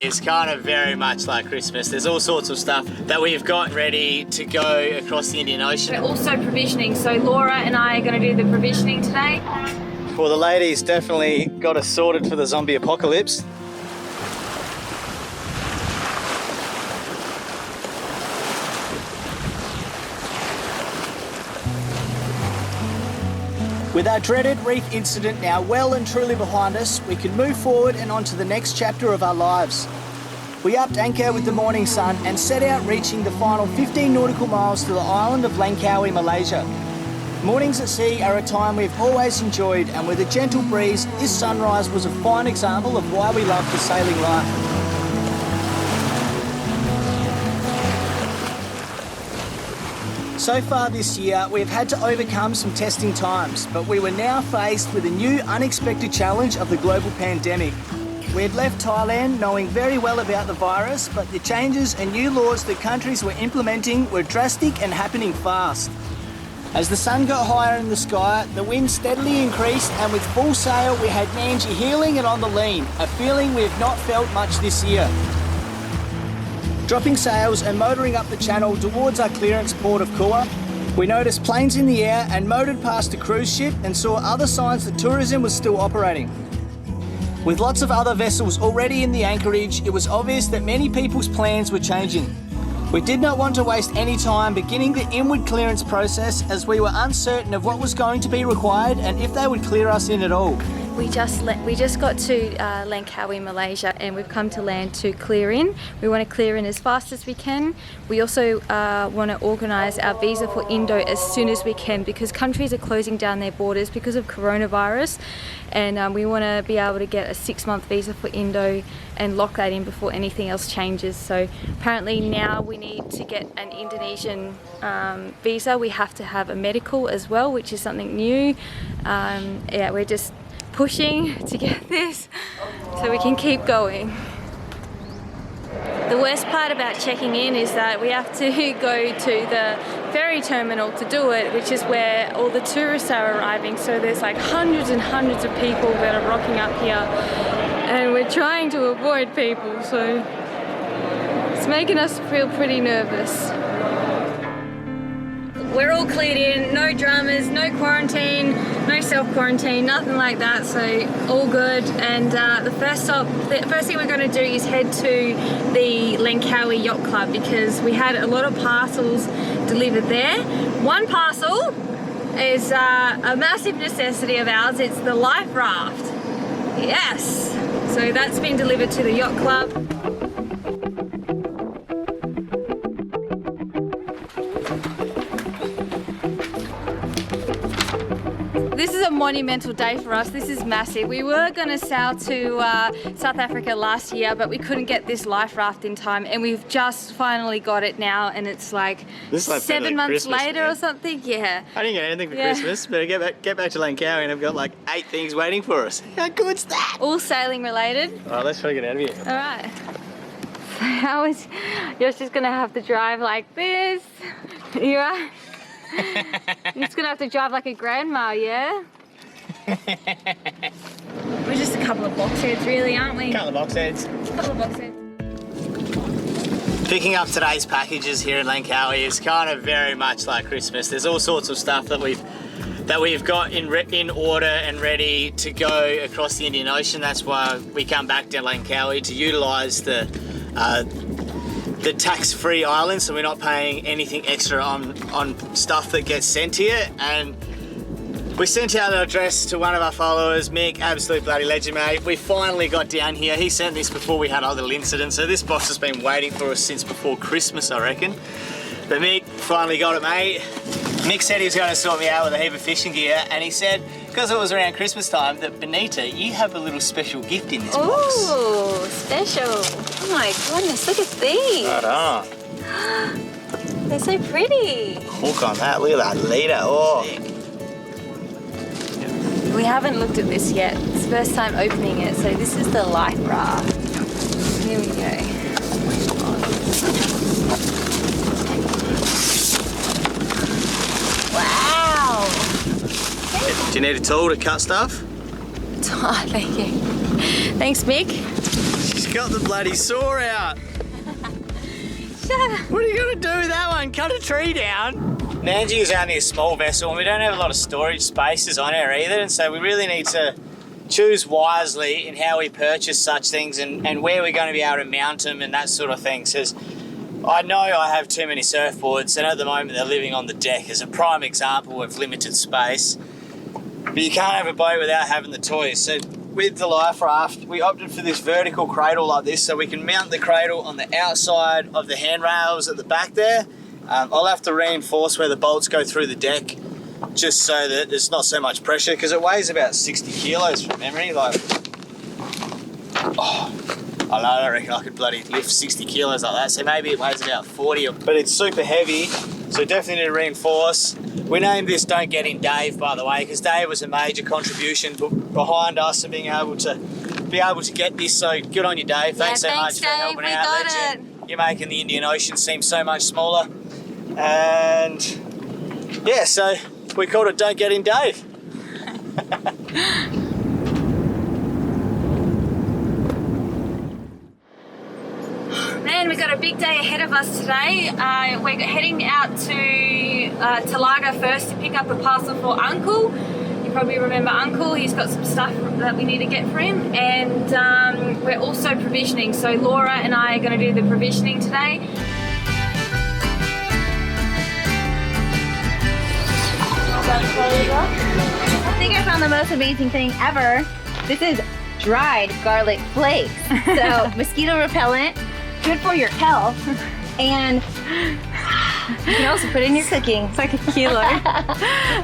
It's kind of very much like Christmas. There's all sorts of stuff that we've got ready to go across the Indian Ocean. We're also provisioning, so Laura and I are going to do the provisioning today. Well, the ladies definitely got us sorted for the zombie apocalypse. With our dreaded reef incident now well and truly behind us, we can move forward and on to the next chapter of our lives. We upped anchor with the morning sun and set out reaching the final 15 nautical miles to the island of Langkawi, Malaysia. Mornings at sea are a time we've always enjoyed, and with a gentle breeze, this sunrise was a fine example of why we love the sailing life. So far this year, we've had to overcome some testing times, but we were now faced with a new unexpected challenge of the global pandemic. We had left Thailand knowing very well about the virus, but the changes and new laws that countries were implementing were drastic and happening fast. As the sun got higher in the sky, the wind steadily increased, and with full sail we had Nandji heeling and on the lean, a feeling we have not felt much this year. Dropping sails and motoring up the channel towards our clearance port of Kua, we noticed planes in the air and motored past a cruise ship and saw other signs that tourism was still operating. With lots of other vessels already in the anchorage, it was obvious that many people's plans were changing. We did not want to waste any time beginning the inward clearance process, as we were uncertain of what was going to be required and if they would clear us in at all. We just got to Langkawi, Malaysia, and we've come to land to clear in. We want to clear in as fast as we can. We also want to organise our visa for Indo as soon as we can, because countries are closing down their borders because of coronavirus, and we want to be able to get a 6-month visa for Indo and lock that in before anything else changes. So apparently now we need to get an Indonesian visa. We have to have a medical as well, which is something new. Yeah, we're just pushing to get this so we can keep going. The worst part about checking in is that we have to go to the ferry terminal to do it, which is where all the tourists are arriving. So there's like hundreds and hundreds of people that are rocking up here, and we're trying to avoid people, so it's making us feel pretty nervous. We're all cleared in, no dramas, no quarantine, no self-quarantine, nothing like that, so all good. And the first thing we're going to do is head to the Langkawi Yacht Club, because we had a lot of parcels delivered there. One parcel is a massive necessity of ours. It's the life raft. Yes! So that's been delivered to the Yacht Club. This is a monumental day for us. This is massive. We were going to sail to South Africa last year, but we couldn't get this life raft in time, and we've just finally got it now, and it's like 7 months Christmas, later, man, or something. Yeah. I didn't get anything for Christmas, but I get back to Langkawi and I've got like 8 things waiting for us. How good's that? All sailing related. All right, let's try to get out of here. All right. So you're just going to have to drive like this. You right? You're just gonna have to drive like a grandma, yeah? We're just a couple of box heads, really, aren't we? Couple of box heads. Couple of box heads. Picking up today's packages here in Langkawi is kind of very much like Christmas. There's all sorts of stuff that we've got in order and ready to go across the Indian Ocean. That's why we come back to Langkawi to utilise the tax-free island, so we're not paying anything extra on stuff that gets sent here. And we sent out an address to one of our followers, Mick, absolute bloody legend, mate. We finally got down here. He sent this before we had our little incident, so this box has been waiting for us since before Christmas, I reckon. But Mick finally got it, mate. Mick said he was going to sort me out with a heap of fishing gear, and he said, because it was around Christmas time, that Benita, you have a little special gift in this box. Ooh, special. Oh my goodness, look at these. Right on. They're so pretty. Hook on that, look at that leader. Oh. We haven't looked at this yet. It's the first time opening it, so this is the life raft. Here we go. Wow! Do you need a tool to cut stuff? Oh, thank you. Thanks, Mick. She's got the bloody saw out. Shut up. What are you going to do with that one? Cut a tree down? Nandji is only a small vessel and we don't have a lot of storage spaces on her either, and so we really need to choose wisely in how we purchase such things and where we're going to be able to mount them and that sort of thing. Because I know I have too many surfboards and at the moment they're living on the deck as a prime example of limited space. But you can't have a boat without having the toys. So with the life raft, we opted for this vertical cradle like this so we can mount the cradle on the outside of the handrails at the back there. I'll have to reinforce where the bolts go through the deck just so that there's not so much pressure, because it weighs about 60 kilos from memory. Like, oh, I know, I reckon I could bloody lift 60 kilos like that, so maybe it weighs about 40, but it's super heavy, so definitely need to reinforce. We named this Don't Get In Dave, by the way, because Dave was a major contribution behind us and being able to get this, so good on you, Dave. Thanks so much for helping out, legend. You're making the Indian Ocean seem so much smaller. And yeah, so we called it Don't Get In Dave. Man, we've got a big day ahead of us today. We're heading out to Talaga first to pick up a parcel for Uncle. You probably remember Uncle, he's got some stuff that we need to get for him. And we're also provisioning, so Laura and I are going to do the provisioning today. I think I found the most amazing thing ever. This is dried garlic flakes. So mosquito repellent, good for your health, and you can also put it in your cooking. It's like a kilo.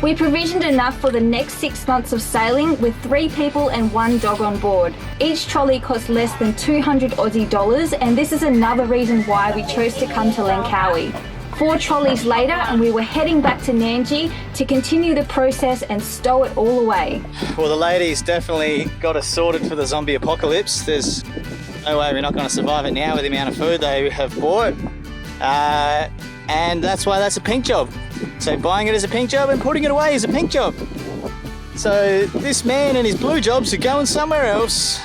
We provisioned enough for the next 6 months of sailing with 3 people and 1 dog on board. Each trolley cost less than 200 Aussie dollars, and this is another reason why we chose to come to Langkawi. 4 trolleys later and we were heading back to Nandji to continue the process and stow it all away. Well, the ladies definitely got us sorted for the zombie apocalypse. There's no way we're not going to survive it now with the amount of food they have bought. And that's why that's a pink job. So buying it as a pink job and putting it away is a pink job. So this man and his blue jobs are going somewhere else.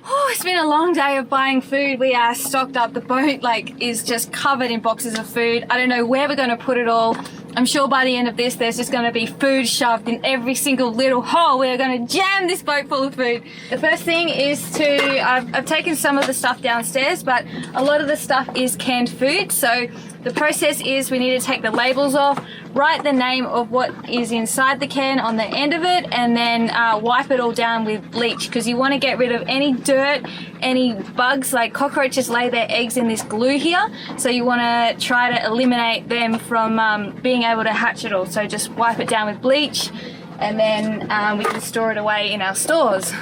Oh, it's been a long day of buying food. We are stocked up. The boat is just covered in boxes of food. I don't know where we're going to put it all. I'm sure by the end of this, there's just going to be food shoved in every single little hole. We're going to jam this boat full of food. The first thing is I've taken some of the stuff downstairs, but a lot of the stuff is canned food. So the process is we need to take the labels off, write the name of what is inside the can on the end of it, and then wipe it all down with bleach, because you want to get rid of any dirt, any bugs. Like cockroaches lay their eggs in this glue here, so you want to try to eliminate them from being able to hatch it all. So just wipe it down with bleach, and then we can store it away in our stores.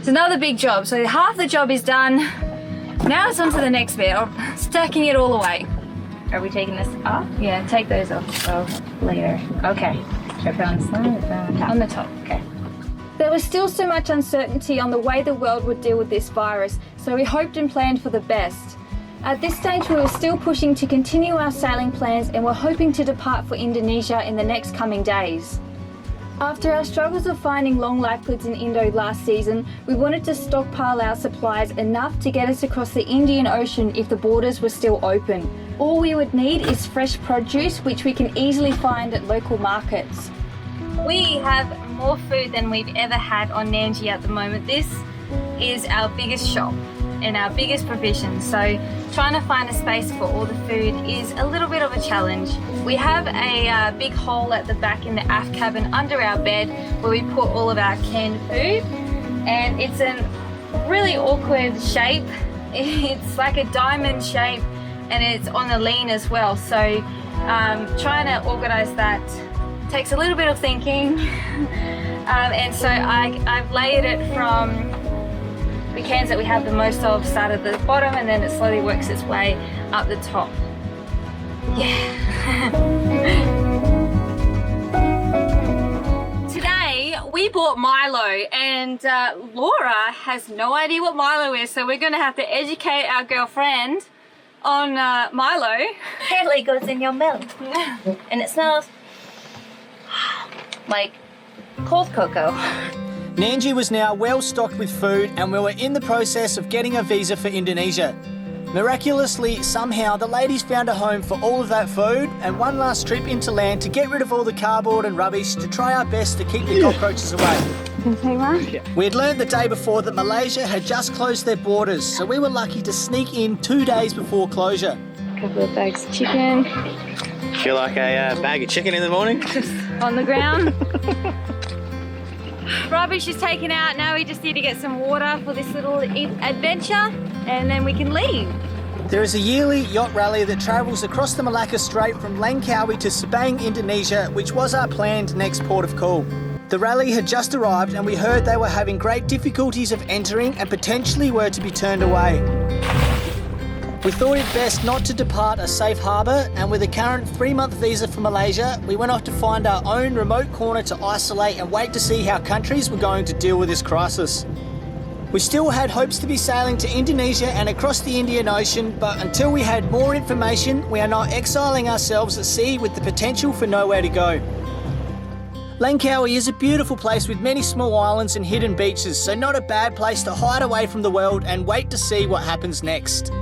It's another big job. So half the job is done. Now it's on to the next bit of stacking it all away. Are we taking this off? Yeah, take those off. Oh, later. Okay. Should I put on the side or put on the top? On the top. Okay. There was still so much uncertainty on the way the world would deal with this virus, so we hoped and planned for the best. At this stage, we were still pushing to continue our sailing plans and were hoping to depart for Indonesia in the next coming days. After our struggles of finding long life goods in Indo last season, we wanted to stockpile our supplies enough to get us across the Indian Ocean if the borders were still open. All we would need is fresh produce, which we can easily find at local markets. We have more food than we've ever had on Nandji at the moment. This is our biggest shop and our biggest provision, so trying to find a space for all the food is a little bit of a challenge. We have a big hole at the back in the aft cabin under our bed where we put all of our canned food, and it's a really awkward shape. It's like a diamond shape and it's on the lean as well, so trying to organize that takes a little bit of thinking. And so I've layered it from the cans that we have the most of, start at the bottom, and then it slowly works its way up the top. Yeah. Today we bought Milo, and Laura has no idea what Milo is, so we're gonna have to educate our girlfriend on Milo. Apparently it goes in your milk. And it smells like cold cocoa. Nandji was now well stocked with food and we were in the process of getting a visa for Indonesia. Miraculously, somehow, the ladies found a home for all of that food and one last trip into land to get rid of all the cardboard and rubbish to try our best to keep the cockroaches away. Can you take one? We had learned the day before that Malaysia had just closed their borders, so we were lucky to sneak in 2 days before closure. A couple of bags of chicken Feel like a bag of chicken in the morning? on the ground. Rubbish is taken out. Now we just need to get some water for this little adventure and then we can leave. There is a yearly yacht rally that travels across the Malacca Strait from Langkawi to Sabang, Indonesia, which was our planned next port of call. The rally had just arrived and we heard they were having great difficulties of entering and potentially were to be turned away. We thought it best not to depart a safe harbour, and with a current 3-month visa for Malaysia, we went off to find our own remote corner to isolate and wait to see how countries were going to deal with this crisis. We still had hopes to be sailing to Indonesia and across the Indian Ocean, but until we had more information, we are not exiling ourselves at sea with the potential for nowhere to go. Langkawi is a beautiful place with many small islands and hidden beaches, so not a bad place to hide away from the world and wait to see what happens next.